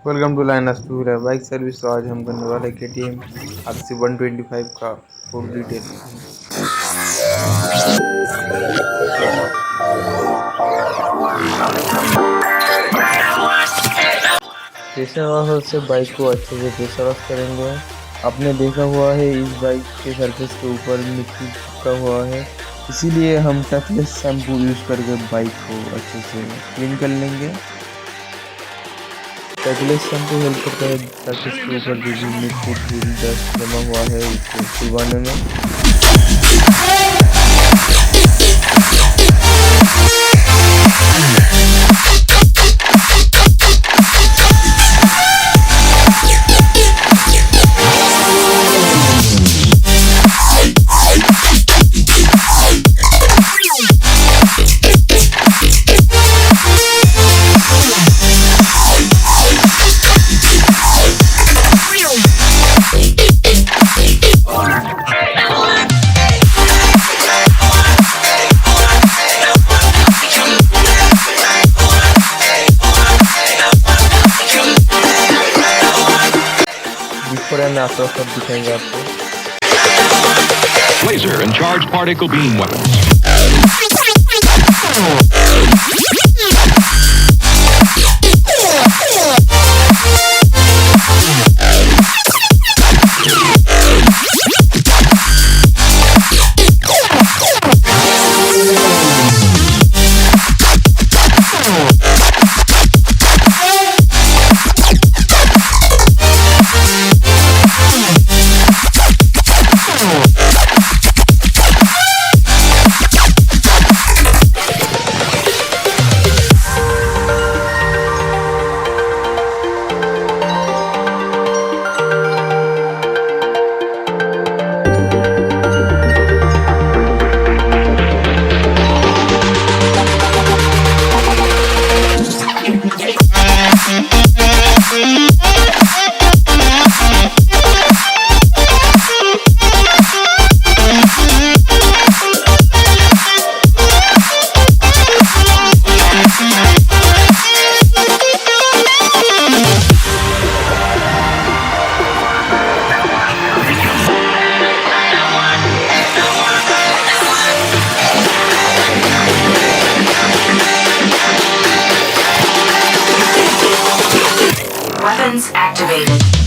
Welcome to liners to bike service. तो आज हम करने वाले KTM RC-125 का फुल डिटेलिंग। प्रेशर वॉशर से बाइक को अच्छे से प्रेशर वॉश करेंगे। आपने देखा हुआ है इस बाइक के सरफेस के ऊपर मिट्टी चिपका हुआ है, इसीलिए हम टचलेस शैम्पू यूज करके बाइक को अच्छे से क्लीन कर लेंगे। टचलेस शैम्पू हेल्प करता है सरफेस के ऊपर जो भी मिट्टी धूल डस्ट जमा हुआ है उसको छुड़वाने में। में आप सब दिखाएंगे आपको laser and charged particle beam weapons. Weapons activated.